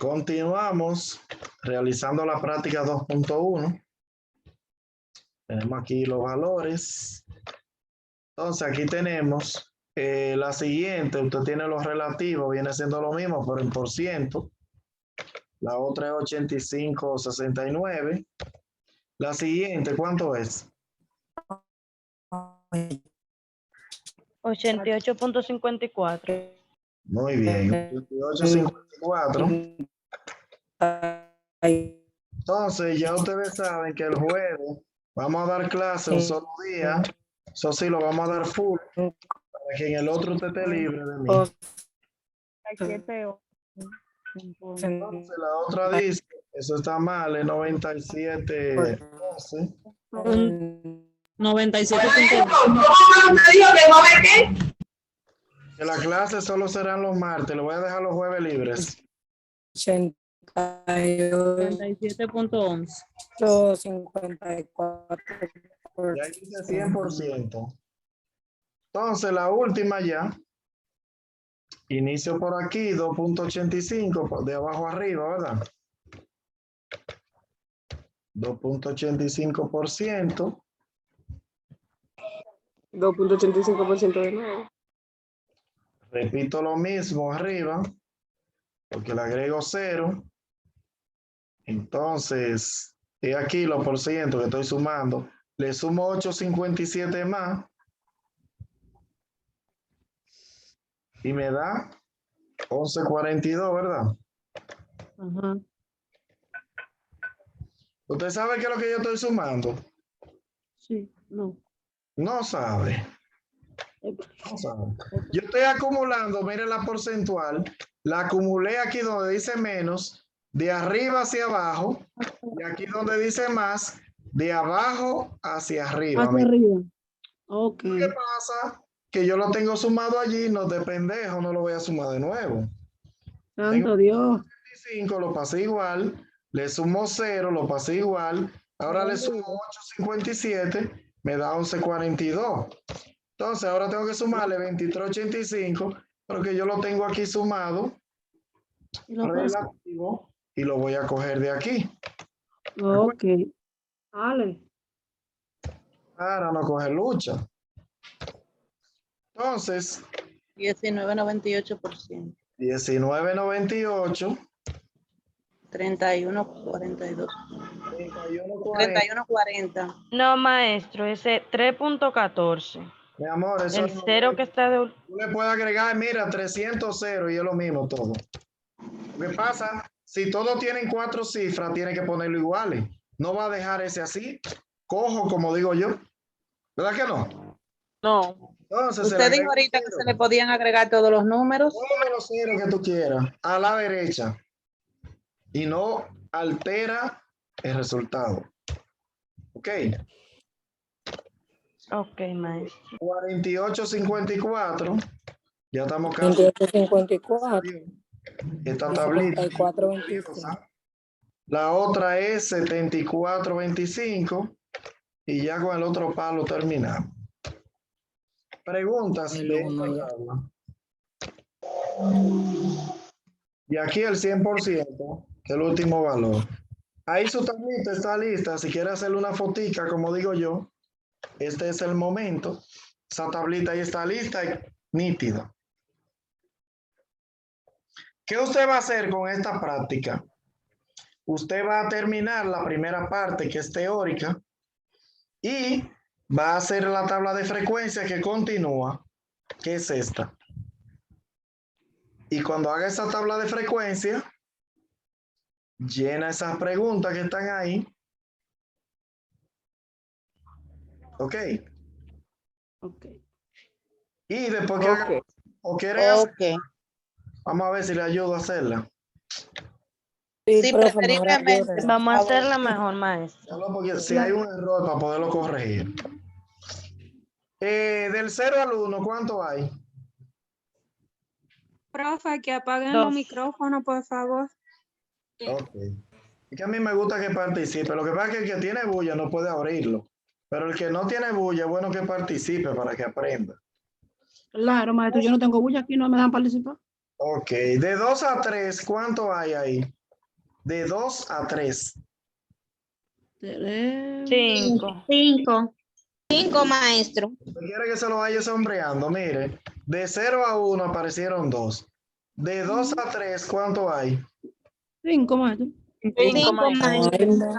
Continuamos realizando la práctica 2.1. Tenemos aquí los valores. Entonces aquí tenemos la siguiente. Usted tiene los relativos, viene siendo lo mismo, pero en por ciento. La otra es 85,69. La siguiente, ¿cuánto es? 88.54. Muy bien, 88,54. Entonces, ya ustedes saben que el jueves vamos a dar clase un solo día. Eso sí, lo vamos a dar full, para que en el otro usted esté libre de mí. Entonces, la otra dice, eso está mal, es 97.12. 97.1. Que la clase solo serán los martes, le voy a dejar los jueves libres. 97.11. 54. Ya dice 100%. Entonces, la última ya. Inicio por aquí, 2.85, de abajo arriba, ¿verdad? 2.85%. 2.85% de nuevo. Repito lo mismo arriba, porque le agrego 0. Entonces, he aquí los por ciento que estoy sumando. Le sumo 8.57 más. Y me da 11.42, ¿verdad? Ajá. ¿Usted sabe qué es lo que yo estoy sumando? Sí, no. No sabe. No sabe. Yo estoy acumulando, mire la porcentual. La acumulé aquí donde dice menos, de arriba hacia abajo. Y aquí donde dice más, de abajo hacia arriba. Hacia arriba. Ok. ¿Qué pasa? Que yo lo tengo sumado allí, no de pendejo, no lo voy a sumar de nuevo. Santo Dios. 5 lo pasé igual, le sumo 0, lo pasé igual, ahora le sumo 8.57, me da 11.42. Entonces ahora tengo que sumarle 23.85, porque yo lo tengo aquí sumado, relativo, y lo voy a coger de aquí. Ok. Vale. Para no coger lucha. Entonces, 19.98%. 19.98. 31.42. 31.40. 31.40. No, maestro, ese 3.14. Mi amor, eso El cero que está de... tú le puedes agregar, mira, 300 y es lo mismo todo. ¿Qué pasa? Si todos tienen 4 cifras, tiene que ponerlo iguales. No va a dejar ese así, cojo, como digo yo. ¿Verdad que no? No. Entonces, Usted dijo ahorita que se le podían agregar todos los números. todos los ceros que tú quieras a la derecha y no altera el resultado. ¿Ok? Ok, maestro. 48.54. Ya estamos casi. 28.54. Esta tablita. 54.25. La otra es 74.25 y ya con el otro palo terminamos. Preguntas de esta tabla. Y aquí el 100%, que es el último valor. Ahí su tablita está lista. Si quiere hacerle una fotica, como digo yo, este es el momento. Esa tablita ahí está lista y nítida. ¿Qué usted va a hacer con esta práctica? Usted va a terminar la primera parte, que es teórica, y va a hacer la tabla de frecuencia que continúa, que es esta. Y cuando haga esa tabla de frecuencia, llena esas preguntas que están ahí. ¿Ok? Ok. Y después que haga, o quiere hacer, vamos a ver si le ayudo a hacerla. Sí, profe, preferiblemente. Vamos a hacerla mejor, maestro. Solo porque si hay un error para poderlo corregir. Del 0 al 1, ¿cuánto hay? Profe, que apaguen 2. los micrófonos, por favor. Ok. Es que a mí me gusta que participe. Lo que pasa es que el que tiene bulla no puede abrirlo. Pero el que no tiene bulla, es bueno que participe para que aprenda. Claro, maestro, yo no tengo bulla aquí, no me dan participar. Ok, de 2 a 3, ¿cuánto hay ahí? De 2 a 3. Tenemos 5. 5. 5, maestro. Quiere que se lo vaya sombreando. Mire, de 0 a 1 aparecieron 2. De 2 a 3, ¿cuánto hay? 5, maestro. 5, maestro. Ay, no.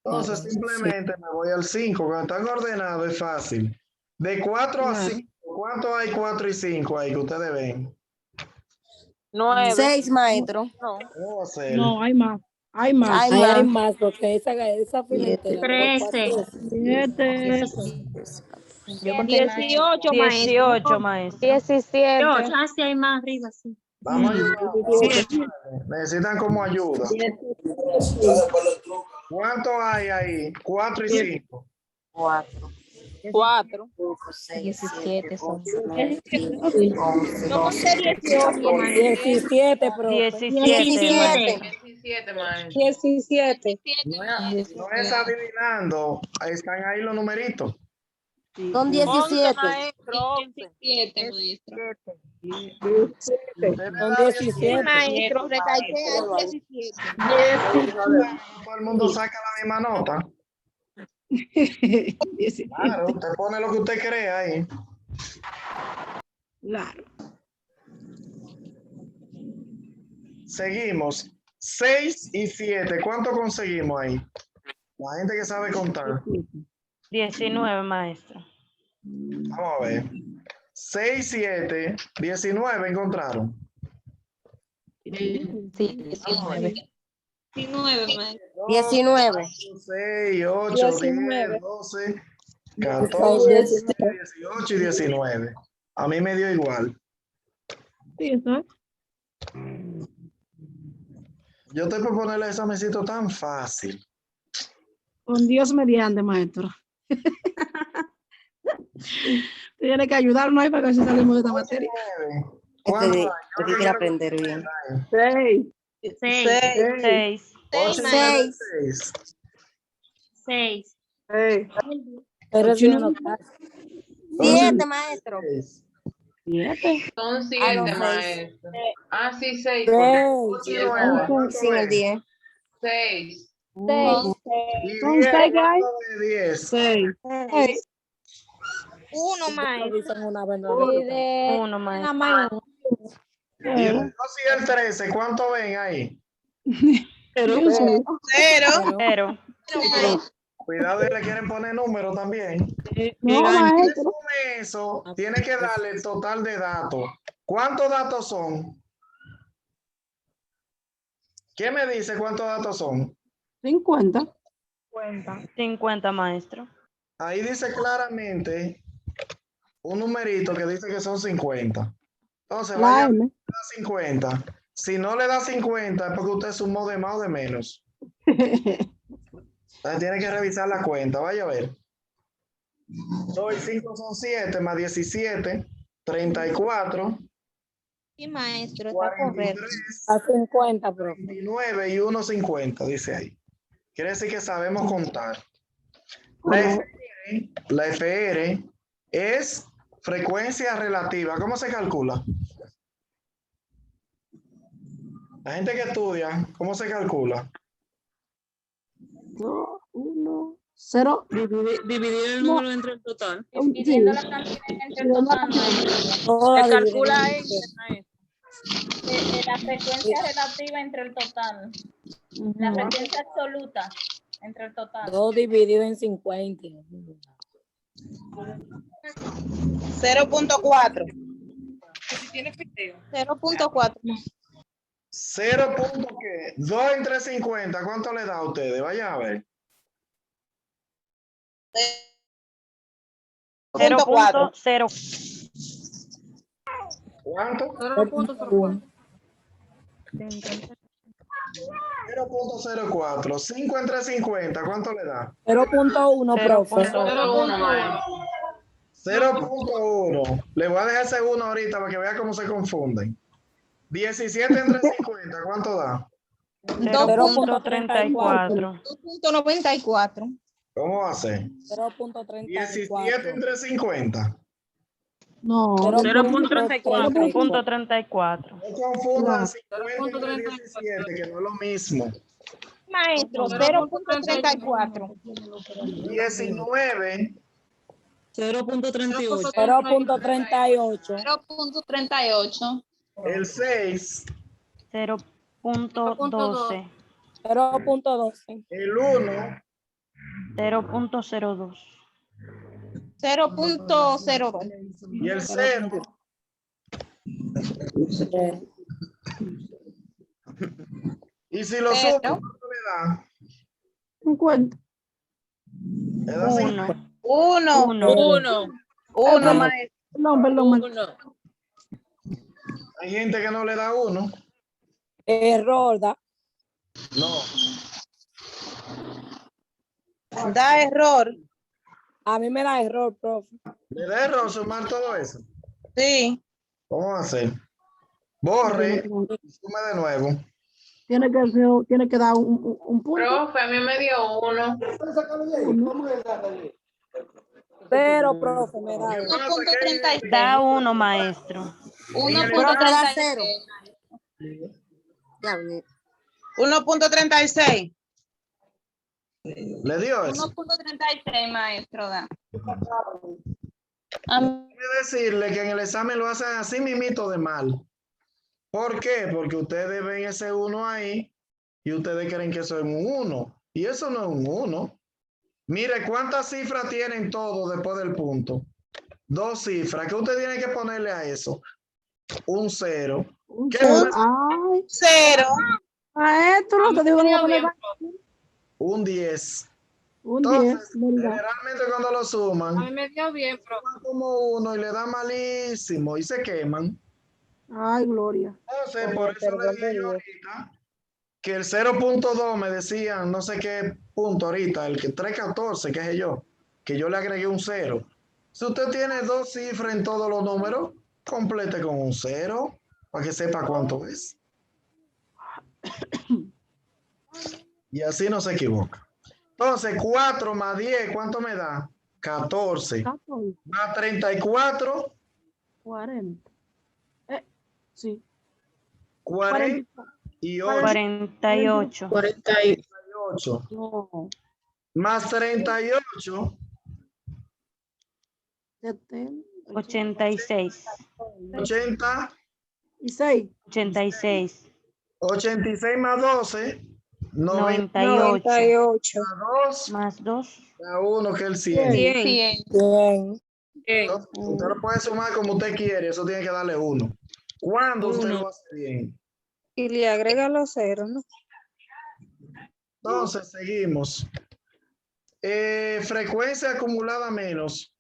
Entonces simplemente me voy al 5. Cuando están ordenados es fácil. De 4 a Claro. 5, ¿cuánto hay 4 y 5 ahí que ustedes ven? 9. 6, maestro. No. ¿Cómo va a ser? No, hay más. Hay más. Hay Ahí hay más. más, porque esa fila entera. 13. 7. Yo conté 18, maestro. 18, maestro. 17. Ah, sí, hay más arriba, sí. Vamos a ayudar. Necesitan como ayuda. ¿Cuánto hay ahí? 4 y 5. 4. 17 son. Yo conté 18, maestro. 17, profe. 17. 17. No es adivinando. Ahí están ahí los numeritos. Son 17. Maestro. 17, maestro. Son 17. Maestro, recalqué al 17. Todo el mundo saca la misma nota. 17. Claro, usted pone lo que usted cree ahí. Claro. Seguimos. 6 y 7. ¿Cuánto conseguimos ahí? La gente que sabe contar. 19, maestro. Vamos a ver. 6, 7, 19 encontraron. Sí, 19. 19, maestro. 19. 6, 8, 10, 12, 14, 18 y 19. A mí me dio igual. Sí, eso es. Yo estoy por ponerle ese mesito tan fácil. Con Dios mediante, maestro. Tiene que ayudarnos ahí para que si salimos de esta materia. ¿Cuánto hay? Este tiene que aprender bien. 6. 6. 6. 8 y 6. 6. 6. Pero si no, 7, maestro. 7. Son A 7, los maestro. Ah, sí, 6. 6. Sin el 10. 6. 6. Y Son 10, 6 que hay. ¿cuánto de 10? 6. 1, maestro. Dicen una vez, no, Y de 1, maestro. maestro. Y el 2 y el 13, ¿cuánto ven ahí? Pero 0. Cuidado, y le quieren poner números también. no, maestro. Sume eso, tiene que darle el total de datos. ¿Cuántos datos son? ¿Quién me dice cuántos datos son? 50. 50, maestro. Ahí dice claramente un numerito que dice que son 50. Entonces, La vaya a M. dar 50. Si no le da 50 es porque usted sumó de más o de menos. Entonces tiene que revisar la cuenta. Vaya a ver. 2 y 5 son 7 más 17, 34, Sí, maestro, está correcto. 43, a 50, profe. 29 y 1, 50, dice ahí. Quiere decir que sabemos contar. La FR es frecuencia relativa. ¿Cómo se calcula? La gente que estudia, ¿cómo se calcula? 2, 1, 0. Dividir el número entre el total. Dividiendo la cantidad entre el total, maestro. Toda Calcula dividida. maestro. La frecuencia relativa entre el total. La frecuencia absoluta entre el total. 2 dividido en 50. 0.4. 0.4. 0. ¿Qué? 2 entre 50, ¿cuánto le da a ustedes? Vayan a ver. 0.0. ¿Cuánto? 0.01. 0.04. 5 entre 50, ¿cuánto le da? 0.1, profe. 0.1, maestro. 0.1. Le voy a dejar ese 1 ahorita para que vea cómo se confunden. 17 entre 50, ¿cuánto da? 0.34. 2.94. ¿Cómo va a ser? 0.34. 17 entre 50. No. 0.34. Punto 34. No confundan No. 50 y 17, que no es lo mismo. Maestro, 0.34. 19, 0.38. 0.38. 0.38. el 6, 0.12. 0.12. el 1, 0.02. 0.02. y el 0. Y si lo sumo, Cero. ¿cuánto me da? 50. Me da 50. 1. 1. 1. Maestro. Perdón, maestro. Hay gente que no le da 1. Error, da. No. Da error. A mí me da error, profe. ¿Le da error sumar todo eso? Sí. ¿Cómo va a hacer? Borre y sume de nuevo. Tiene que dar un punto. Profe, a mí me dio 1. Cero, profe, me da. ¿Qué pasa? ¿Qué? Da 1, maestro. 1.36. 1.36. ¿Le dio eso? 1.36, maestro, da. Quiero decirle que en el examen lo hacen así mimito de mal. ¿Por qué? Porque ustedes ven ese 1 ahí y ustedes creen que eso es un 1. Y eso no es un 1. Mire, ¿cuántas cifras tienen todos después del punto? 2 cifras. ¿Qué usted tiene que ponerle a eso? Un 0. Un ¿Qué cero. más? Ay, 0. maestro, te digo no poner Un 10. un Entonces, 10, ¿verdad? generalmente cuando lo suman, Me dio bien, profe. suman como 1 y le dan malísimo y se queman. Ay, Gloria. Entonces, por eso le dije yo ahorita que el 0.2 me decían, no sé qué punto ahorita, el que 314, qué sé yo, que yo le agregué un 0. Si usted tiene 2 cifras en todos los números, complete con un 0 para que sepa cuánto es. Y así no se equivoca. Entonces, 4 más 10, ¿cuánto me da? 14. 14, Más 34, 40. Sí. 48. 48. 48. No. Más 38, 70. 86. 80. Y 6. 86. 86 más 12, 98. 98. más 2, Más 2. da 1 que es el 100. 100. Bien. Entonces, usted lo puede sumar como usted quiere, eso tiene que darle 1. Cuando usted lo hace bien. Y le agrega los ceros, ¿no? Entonces, seguimos. Frecuencia acumulada menos.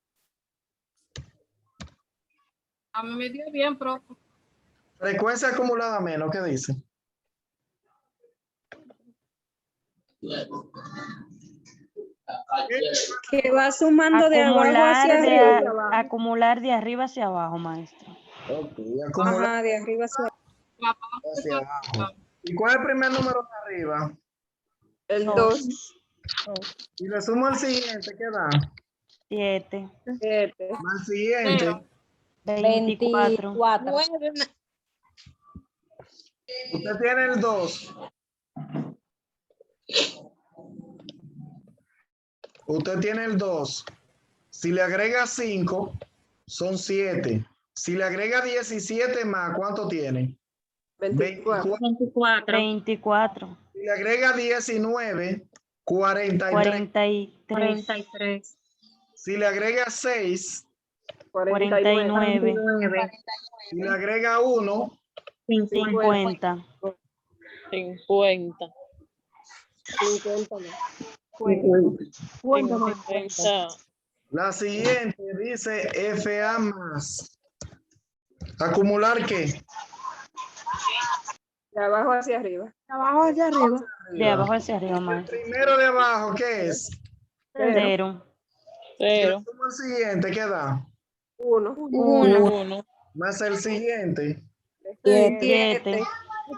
A mí me dio bien, profe. Frecuencia acumulada menos, ¿qué dice? Que va sumando de abajo hacia arriba. Acumular de arriba hacia abajo, maestro. Ok, acumular Ajá, de arriba hacia hacia abajo. ¿Y cuál es el primer número de arriba? el 2. 2. Y le sumo el siguiente, ¿qué da? 7. 7. Más el siguiente. 24. 24. Usted tiene el 2. Usted tiene el 2. Si le agrega 5, son 7. Si le agrega 17 más, ¿cuánto tiene? 24. 24. Si le agrega 19, 43. 43. Si le agrega 6, 49. si le agrega 1, 50. 50. 50. la siguiente dice FA más. ¿Acumular qué? De abajo hacia arriba. De abajo hacia arriba. De abajo hacia arriba, maestro. Primero de abajo, ¿qué es? 0. Si le 0. sumo el siguiente, ¿qué da? 1. 1. Más el siguiente. 7.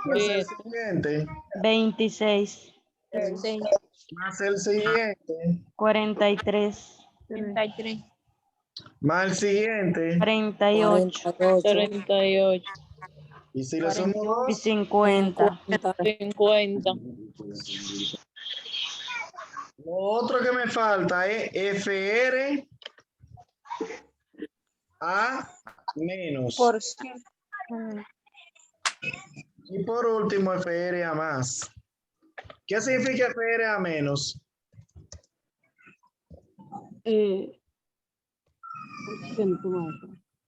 Más el siguiente. 26. Más el siguiente. 43. 33. Más el siguiente. 48 48. 38. Y si le sumo y 2, 50. 50. lo otro que me falta es FR a menos. Por ciento. Y por último, FR a más. ¿Qué significa FR a menos?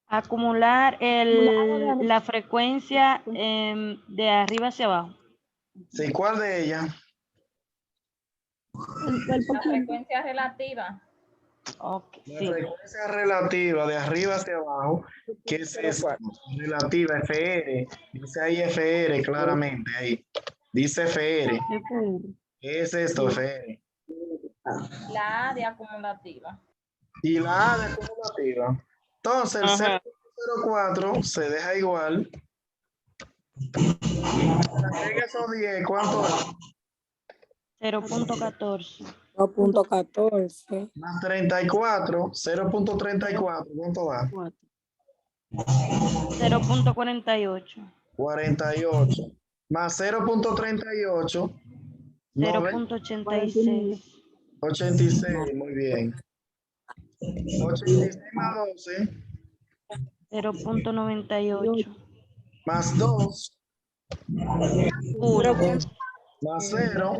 Acumular la frecuencia de arriba hacia abajo. Sí, ¿cuál de ellas? La frecuencia relativa. Ok, La sí. frecuencia relativa de arriba hacia abajo, ¿qué es esa? Relativa, FR. Dice ahí FR claramente, ahí. Dice FR. ¿Qué es esto, FR? La A de acumulativa. Y la A de acumulativa. Entonces, el Ajá. 0.04 se deja igual. Agrega esos 10, ¿cuánto es? 0.14. 2.14. Más 34, 0.34, ¿cuánto da? 0.48. 48. Más 0.38, 0.86. 86, muy bien. 86 más 12, 0.98. más 2, 1. más 0,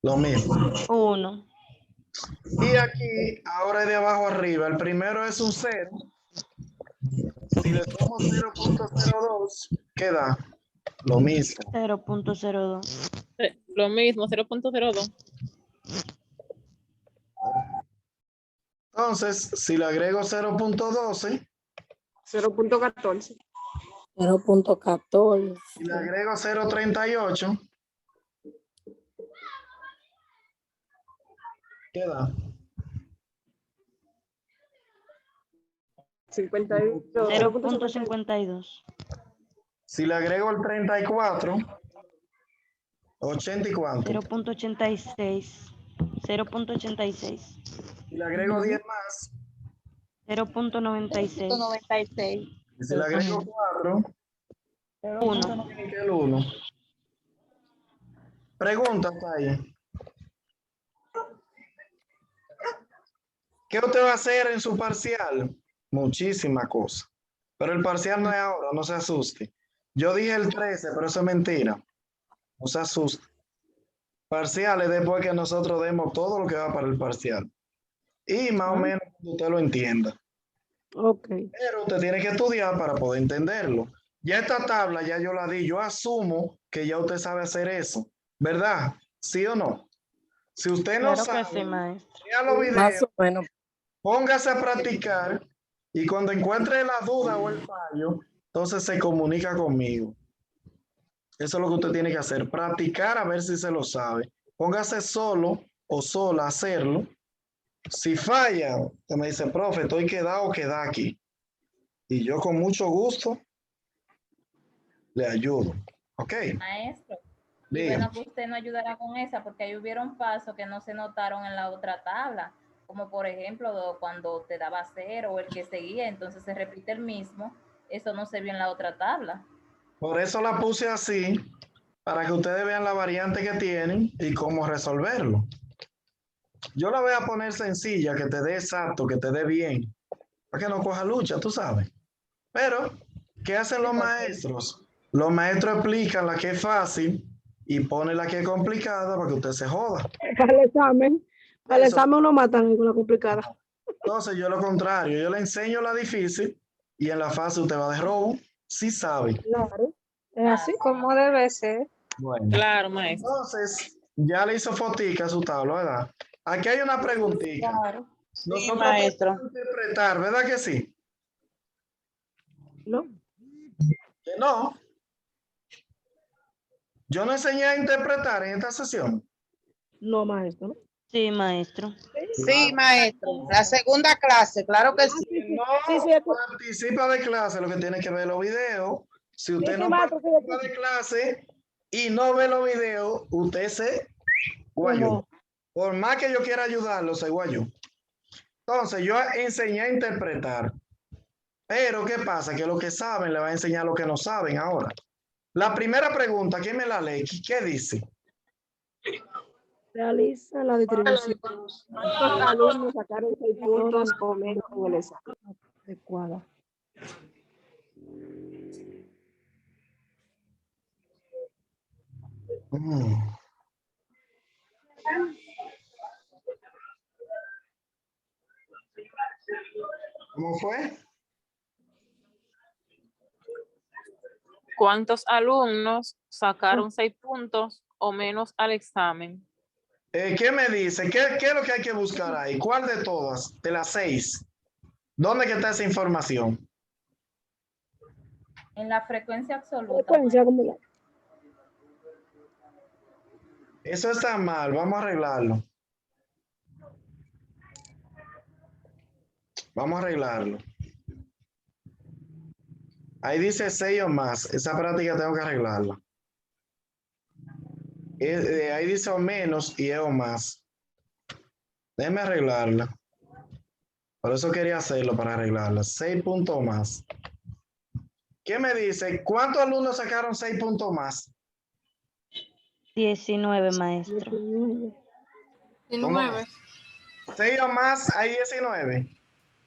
lo mismo. 1. Y aquí, ahora es de abajo arriba. El primero es un 0. Si le sumo 0.02, ¿qué da? Lo mismo. 0.02. Lo mismo, 0.02. Entonces, si le agrego 0.12 0.14. 0.14. y le agrego 0.38, ¿qué da? 52. 0.52. Si le agrego el 34, 80 y cuánto. 0.86. 0.86. Si le agrego 10 más, 0.96. 96. y si le agrego 4, 1. el 1. Pregunta, ahí. ¿Qué usted va a hacer en su parcial? Muchísimas cosas. Pero el parcial no es ahora, no se asuste. Yo dije el 13, pero eso es mentira. No se asuste. Parciales después que nosotros demos todo lo que va para el parcial. Y más o menos que usted lo entienda. Ok. Pero usted tiene que estudiar para poder entenderlo. Ya esta tabla ya yo la di. Yo asumo que ya usted sabe hacer eso. ¿Verdad? ¿Sí o no? Si usted no Claro que sabe, sí, maestro. vea los Más videos, o menos. póngase a practicar y cuando encuentre la duda o el fallo, entonces se comunica conmigo. Eso es lo que usted tiene que hacer, practicar a ver si se lo sabe. Póngase solo o sola a hacerlo. Si falla, usted me dice, profe, estoy quedado o queda aquí. Y yo con mucho gusto le ayudo. ¿Ok? Maestro. Y Diga. bueno, que usted no ayudará con esa porque ahí hubieron pasos que no se notaron en la otra tabla, como por ejemplo cuando te daba 0 o el que seguía, entonces se repite el mismo, eso no se vio en la otra tabla. Por eso la puse así, para que ustedes vean la variante que tienen y cómo resolverlo. Yo la voy a poner sencilla, que te dé exacto, que te dé bien, para que no coja lucha, tú sabes. Pero, ¿qué hacen los maestros? Los maestros explican la que es fácil y ponen la que es complicada para que usted se joda. Para el examen. Para el Eso. examen uno matan con la complicada. Entonces, yo lo contrario, yo le enseño la difícil y en la fácil usted va de robo, sí sabe. Claro. Es así. Como debe ser. Bueno, Claro, maestro. entonces, ya le hizo fotica a su tabla, ¿verdad? Aquí hay una preguntita. Claro. Nosotros maestro. podemos interpretar, ¿verdad que sí? ¿No? Que no. Yo no enseñé a interpretar en esta sesión. No, maestro. ¿no? Sí, maestro. Sí, maestro. La segunda clase, claro que sí. No Sí, sí, participa de clase, lo que tiene que ver los videos. Si usted sí, no maestro, sí, participa de clase y no ve los videos, usted se guayó. Como- Por más que yo quiera ayudarlo, se guayó. Entonces, yo enseñé a interpretar. Pero, ¿qué pasa? Que los que saben le va a enseñar lo que no saben ahora. La primera pregunta, ¿quién me la lee? ¿Qué dice? Realiza la distribución. ¿Cuántos alumnos sacaron 6 puntos o menos en el examen? Adecuada. ¿Cómo fue? ¿Cuántos alumnos sacaron 6 puntos o menos al examen? ¿Qué me dice? ¿Qué es lo que hay que buscar ahí? ¿Cuál de todas? De las 6. ¿Dónde que está esa información? En la frecuencia absoluta. Frecuencia acumulada. Eso está mal, vamos a arreglarlo. Vamos a arreglarlo. Ahí dice 6 o más. Esa práctica tengo que arreglarla. Ahí dice o menos y es o más. Déjeme arreglarla. Por eso quería hacerlo, para arreglarla. 6 puntos más. ¿Qué me dice? ¿Cuántos alumnos sacaron 6 puntos más? 19, maestro. 19. 6 o más, hay 19.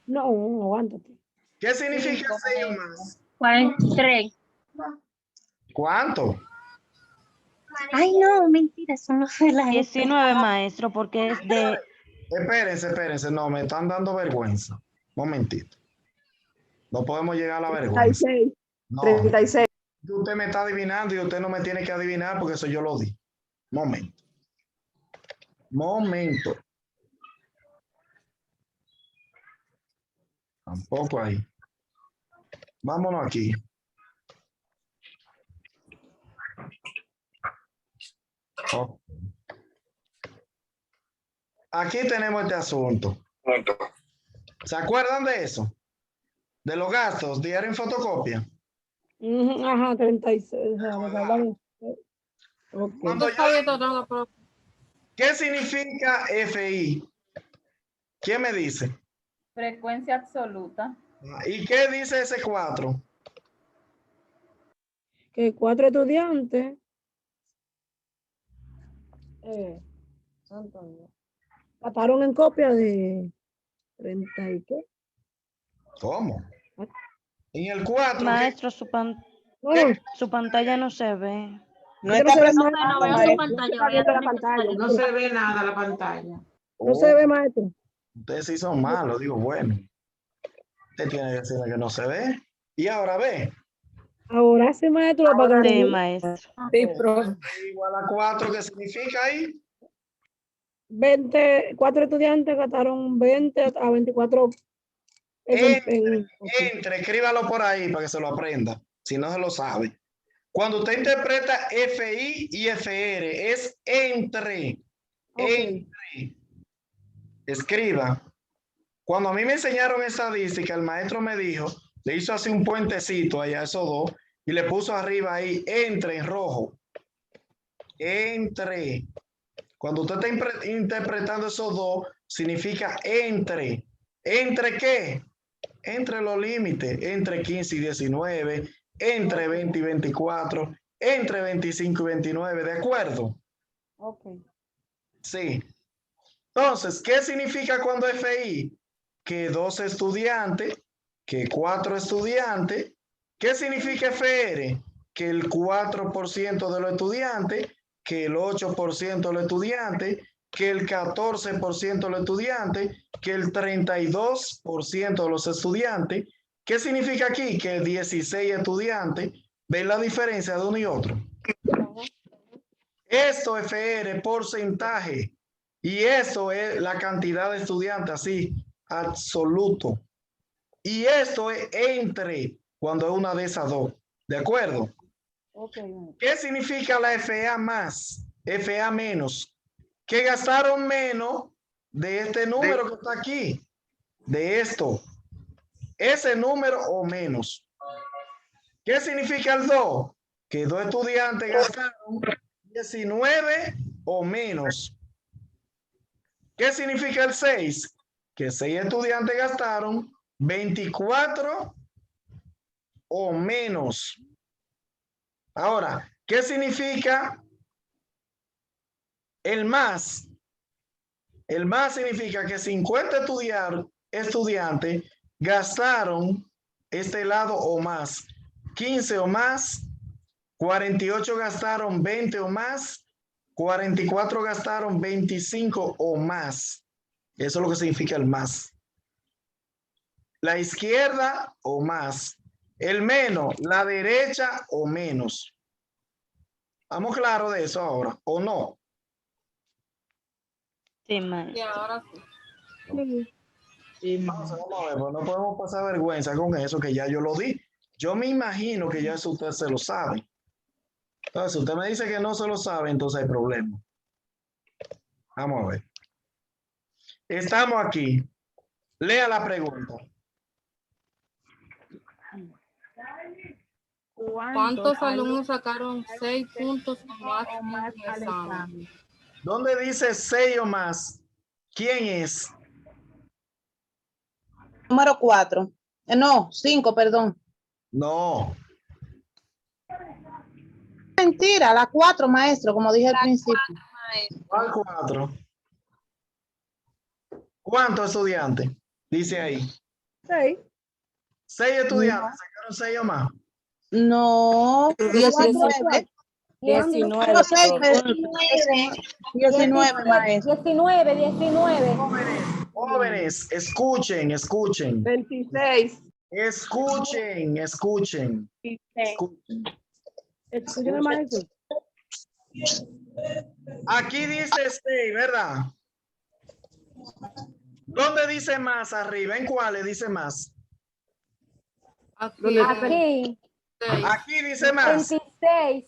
No, aguántate. ¿Qué significa 6 o más? 43. ¿Cuánto? Ay, no, mentira, son los de la 19, maestro, porque es de... Espérense. No, me están dando vergüenza. Momentito. No podemos llegar a la vergüenza. 36. No. 36. Usted me está adivinando y usted no me tiene que adivinar porque eso yo lo di. Momento. Tampoco ahí. Vámonos aquí. Oh. Aquí tenemos este asunto. ¿Se acuerdan de eso? De los gastos, diario en fotocopia. Ajá, 36. Okay. Cuando yo- ¿Qué significa FI? ¿Quién me dice? Frecuencia absoluta. ¿Y qué dice ese 4? Que 4 estudiantes trataron en copia de 30 y qué. ¿Cómo? En el 4. Maestro, Bueno, su pantalla no se ve. No yo está se ve presente. nada, no veo su maestro. pantalla, Está voy a viendo la tener que pantalla. No se ve nada la pantalla. No se ve, maestro. Ustedes sí son malos, digo, bueno. Usted tiene que decirme que no se ve. Y ahora ve. Ahora sí, maestro. Para Sí, que maestro. Sí, profe. Igual a 4, ¿qué significa ahí? 4 estudiantes gastaron 20 a 24. Entre, escríbalo por ahí para que se lo aprenda, si no se lo sabe. Cuando usted interpreta FI y FR, es entre. Okay. Entre. Escriba. Cuando a mí me enseñaron estadística, el maestro me dijo, le hizo así un puentecito allá, esos dos, y le puso arriba ahí, entre en rojo. Entre. Cuando usted está interpretando esos dos, significa entre. ¿Entre qué? Entre los límites, entre 15 y 19, entre 20 y 24, entre 25 y 29, ¿de acuerdo? Ok. Sí. Entonces, ¿qué significa cuando FI? Que 2 estudiantes, que 4 estudiantes. ¿Qué significa FR? Que el 4% de los estudiantes, que el 8% de los estudiantes, que el 14% de los estudiantes, que el 32% de los estudiantes. ¿Qué significa aquí? Que 16 estudiantes. ¿Ven la diferencia de uno y otro? Esto es FR, porcentaje. Y eso es la cantidad de estudiantes, así, absoluto. Y esto es entre, cuando es una de esas dos. ¿De acuerdo? Okay. ¿Qué significa la FA más? FA menos. Que gastaron menos de este número que está aquí. De esto. Ese número o menos. ¿Qué significa el 2? Que 2 estudiantes gastaron 19 o menos. ¿Qué significa el 6? que 6 estudiantes gastaron 24 o menos. Ahora, ¿qué significa el más? El más significa que 50 estudiantes gastaron este lado o más, 15 o más, 48 gastaron 20 o más, 44 gastaron 25 o más. Eso es lo que significa el más. La izquierda o más. El menos, la derecha o menos. ¿Estamos claros de eso ahora o no? Sí, maestro. Sí, ahora sí. Vamos a ver, pues no podemos pasar vergüenza con eso que ya yo lo di. Yo me imagino que ya eso usted se lo sabe. Entonces, si usted me dice que no se lo sabe, entonces hay problema. Vamos a ver. Estamos aquí. Lea la pregunta. ¿Cuántos alumnos sacaron 6 puntos o más en el examen? ¿Dónde dice 6 o más? ¿Quién es? Número 4. No, 5, perdón. No. Mentira, la 4, maestro, como dije al principio. ¿Cuál 4? ¿Cuántos estudiantes? Dice ahí. 6. 6 estudiantes sacaron 6 o más. No, 19. 19. No, 6, 19, maestro. 19. Jóvenes, escuchen. 26. Escuchen. Escuchen. Escúchame, maestro. Aquí dice 6, ¿verdad? ¿Dónde dice más arriba? ¿En cuáles dice más? Aquí. Aquí. 6. Aquí dice más. 26.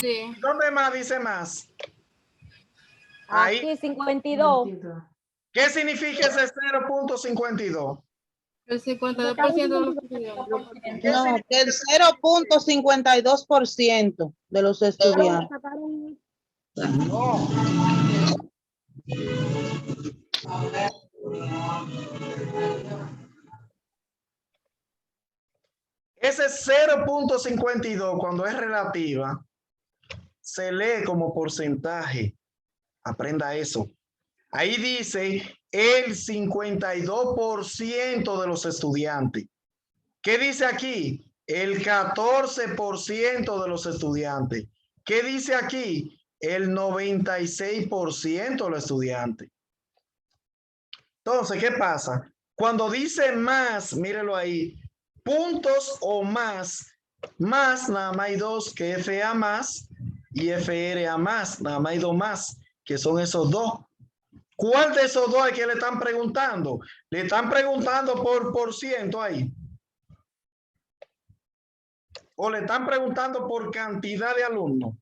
Sí. ¿Dónde más dice más? Ahí. Aquí 52. ¿Qué significa ese 0.52? El 52% de los estudiantes. No, que el 0.52% de los estudiantes. No. Ese 0.52 cuando es relativa se lee como porcentaje. Aprenda eso. Ahí dice el 52% de los estudiantes. ¿Qué dice aquí? El 14% de los estudiantes. ¿Qué dice aquí? El 96% de los estudiantes. Entonces, ¿qué pasa? Cuando dice más, mírelo ahí, puntos o más nada más hay 2, que FA más y FRA más, nada más hay 2 más, que son esos 2. ¿Cuál de esos 2 es que le están preguntando? Le están preguntando por ciento ahí. O le están preguntando por cantidad de alumnos.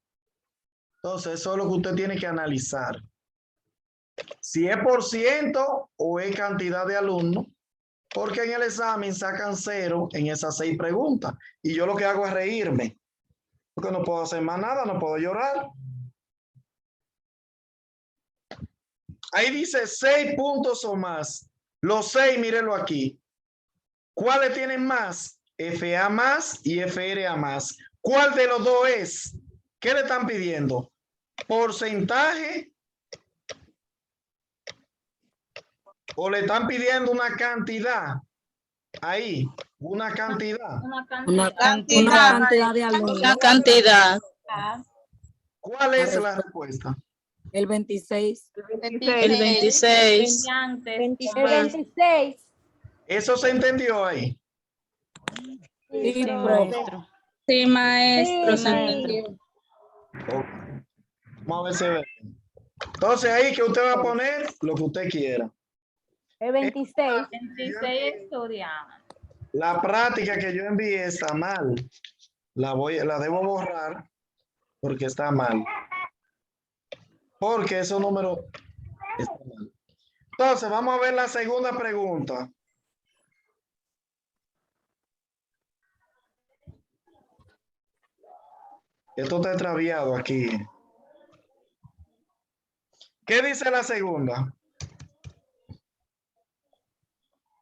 Entonces, eso es lo que usted tiene que analizar. Si es por ciento o es cantidad de alumnos, porque en el examen sacan 0 en esas 6 preguntas. Y yo lo que hago es reírme. Porque no puedo hacer más nada, no puedo llorar. Ahí dice 6 puntos o más. Los 6, mírenlo aquí. ¿Cuáles tienen más? FA más y FRA más. ¿Cuál de los 2 es? ¿Qué le están pidiendo? ¿Porcentaje? ¿O le están pidiendo una cantidad? Ahí, una cantidad. Una cantidad de alumnos. Una cantidad. ¿Cuál es la respuesta? El 26. El 26. El 26. ¿Eso se entendió ahí? Sí, Sí, profe. maestro. Sí, maestro. Sí. Ok. Vamos a ver si ve. Entonces ahí que usted va a poner lo que usted quiera. El 26. 26 estudiantes. La práctica que yo envié está mal. La debo borrar porque está mal. Porque esos números están mal. Entonces, vamos a ver la segunda pregunta. Esto está extraviado aquí. ¿Qué dice la segunda?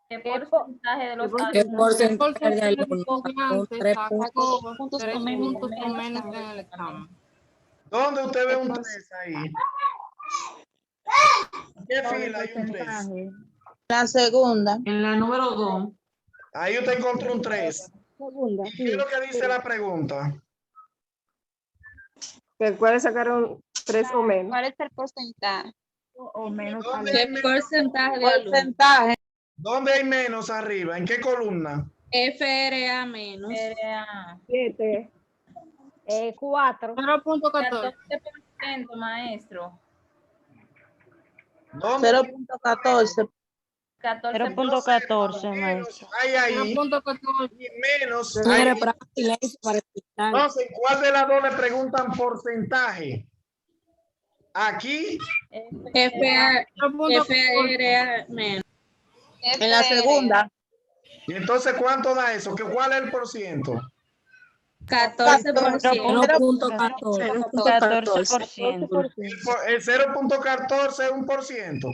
¿Qué porcentaje de los ¿Qué alumnos porcentaje de alumnos sacó estudiantes 3 sacó puntos? 3 puntos o menos en el examen? ¿Dónde usted ve un 3 ahí? ¿Qué fila hay un 3? La segunda. En la número 2. Ahí usted encontró un 3. Segunda, ¿Y qué es lo que dice la pregunta? ¿Que cuáles sacaron 3 o menos? ¿Cuál es el porcentaje? O menos. ¿Dónde Ale. hay ¿Qué menos? porcentaje de alumnos? Porcentaje. ¿Dónde hay menos arriba? ¿En qué columna? FRA menos. 7. 4. 0.14. 14%, maestro. ¿Dónde 0.14. 0.14, menos maestro. hay ahí? 0.14. Y menos hay Señores, ahí. para silencio, para escuchar. Entonces, ¿cuál de las dos le preguntan porcentaje? Aquí, FRA 0.14. menos. En la segunda. y entonces, ¿cuánto da eso? ¿Cuál es el por ciento? 14%. 0.14. 14%. El 0.14 es un por ciento.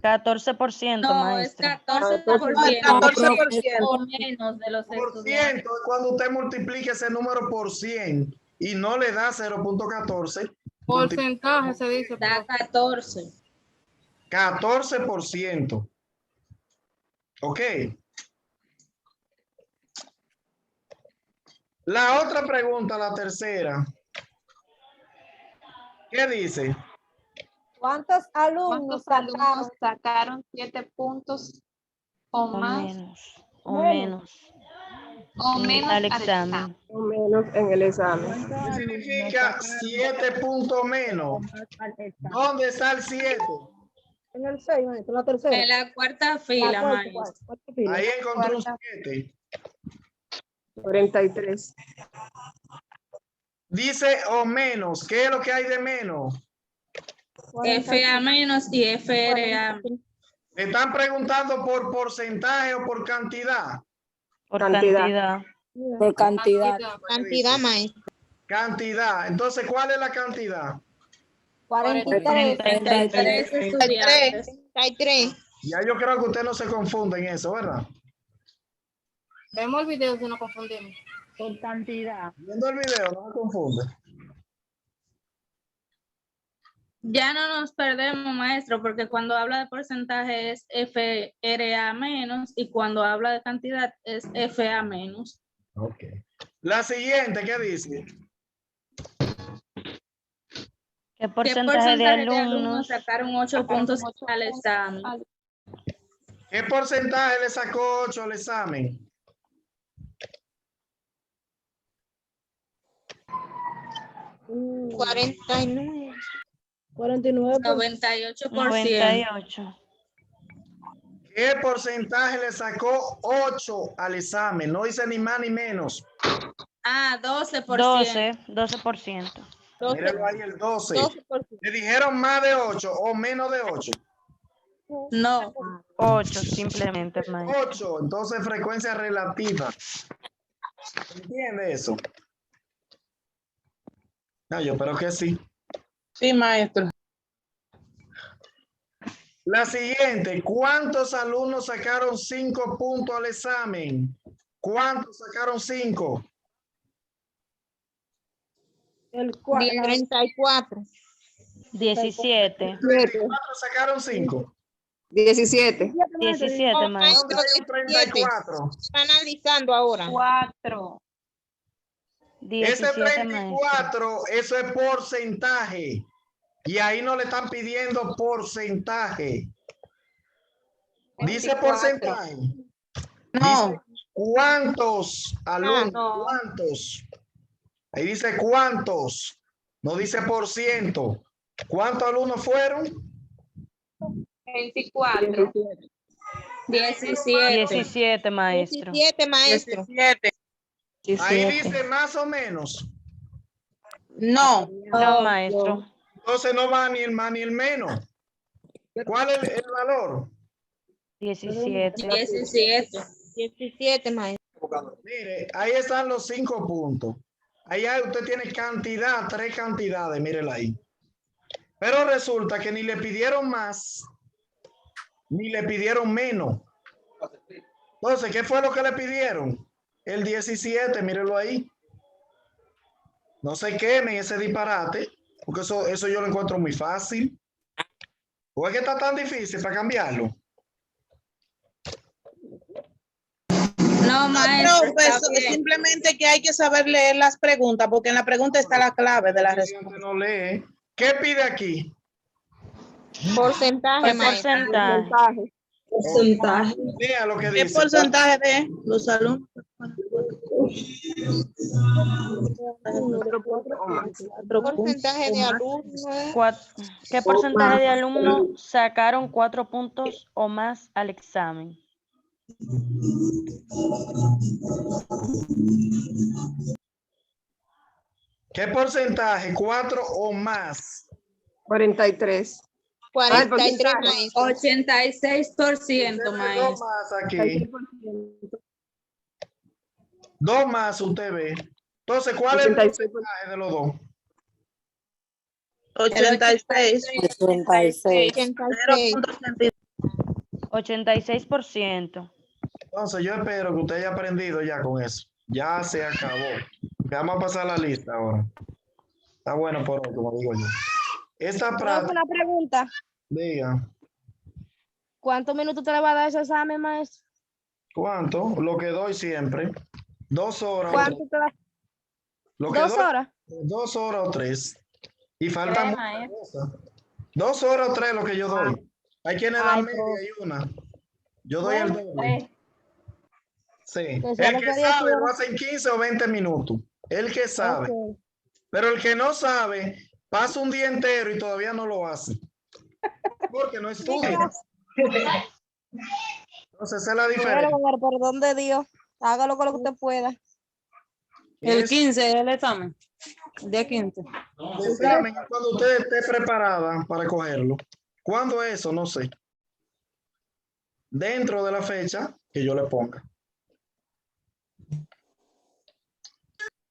14%, No, es maestro. 14% 14%. o menos de los Por estudiantes. ciento es cuando usted multiplica ese número por 100 y no le da 0.14. Porcentaje se dice. Da 14. 14%. Ok. La otra pregunta, la tercera. ¿Qué dice? ¿Cuántos alumnos sacaron 7 puntos o O menos. O menos. Al examen. O menos en el examen. ¿Qué significa 7 puntos menos? ¿Dónde está el 7? En el 6, en la tercera. En la cuarta fila, maestro. Ahí encontré un 7. 43. Dice o menos. ¿Qué es lo que hay de menos? FA menos y FRA. ¿Me están preguntando por porcentaje o por cantidad? Por Cantidad. cantidad. Por cantidad. Cantidad, maestro. Cantidad. Entonces, ¿cuál es la cantidad? 43. 33 estudiantes. Hay 3. Ya yo creo que usted no se confunde en eso, ¿verdad? Vemos el video si nos confundimos. Por cantidad. Viendo el video, no me confunde. Ya no nos perdemos, maestro, porque cuando habla de porcentaje es FRA menos y cuando habla de cantidad es FA menos. Ok. La siguiente, ¿qué dice? ¿Qué porcentaje de alumnos? sacaron 8 puntos al examen? ¿Qué porcentaje le sacó 8 al examen? Mm, 49. 49. 98%. 98. ¿Qué porcentaje le sacó 8 al examen? No dice ni más ni menos. Ah, 12%. 12%. Míralo ahí, el 12. 12%. ¿Le dijeron más de 8 o menos de 8? No. 8 simplemente, maestro. 8, entonces frecuencia relativa. ¿Entiende eso? No, yo espero que sí. Sí, maestro. La siguiente, ¿cuántos alumnos sacaron 5 puntos al examen? ¿Cuántos sacaron 5? El 4. 34. 17. 34 sacaron 5. 17. 17, maestro. ¿Dónde hay un 34? Están analizando ahora. 4. Ese 17, maestro. 34, eso es porcentaje. Y ahí no le están pidiendo porcentaje. Dice porcentaje. No. Dice cuántos alumnos, no. cuántos. Ahí dice cuántos. No dice por ciento. ¿Cuántos alumnos fueron? 24. 17. 17, maestro. 17, maestro. 17. Ahí dice más o menos. No. No, maestro. Entonces no va ni el más ni el menos. ¿Cuál es el valor? 17. 17. 17, maestro. Mire, ahí están los 5 puntos. Allá usted tiene cantidad, 3 cantidades, mírela ahí. Pero resulta que ni le pidieron más, ni le pidieron menos. Entonces, ¿qué fue lo que le pidieron? El 17, mírenlo ahí. No se quemen ese disparate, porque eso yo lo encuentro muy fácil. ¿O es que está tan difícil para cambiarlo? No, maestro, Pero está pues, bien. simplemente que hay que saber leer las preguntas, porque en la pregunta está la clave de la El respuesta. estudiante no lee. ¿Qué pide aquí? ¿Qué porcentaje? Porcentaje. Lea lo que ¿Qué dice. porcentaje de los alumnos? Porcentaje de alumnos. ¿Qué porcentaje de alumnos sacaron 4 puntos o más al examen? ¿Qué porcentaje? 4 o más. 43. 43, maestro. 86%, Dos maestro. más aquí. 2 más usted ve. Entonces, ¿cuál es el 86%. porcentaje de los dos? 86. 86. 86%. Entonces, yo espero que usted haya aprendido ya con eso. Ya se acabó. Vamos a pasar la lista ahora. Está bueno por hoy, como digo yo. Esta práctica, Una pregunta. diga, ¿Cuántos minutos te le va a dar ese examen, maestro? ¿cuánto? Lo que doy siempre. 2 horas. ¿Cuánto te da? Lo que 2 doy, horas. 2 horas o 3. Y faltan muchas maestro. cosas. 2 horas o 3 lo que yo doy. Hay quienes dan Ay, media y una. Yo doy el doble. Tres. Sí. Pensaba El que que había sabe sido- lo hace en 15 o 20 minutos. El que sabe. Ok. Pero el que no sabe, pasa un día entero y todavía no lo hace. Porque no estudia. Entonces, esa es la diferencia. Bueno, con el perdón de Dios, hágalo con lo que usted pueda. Es 15 el examen. De 15. el examen es cuando usted esté preparada para cogerlo. ¿Cuándo eso? No sé. Dentro de la fecha que yo le ponga.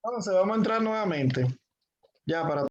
Entonces, vamos a entrar nuevamente. Ya para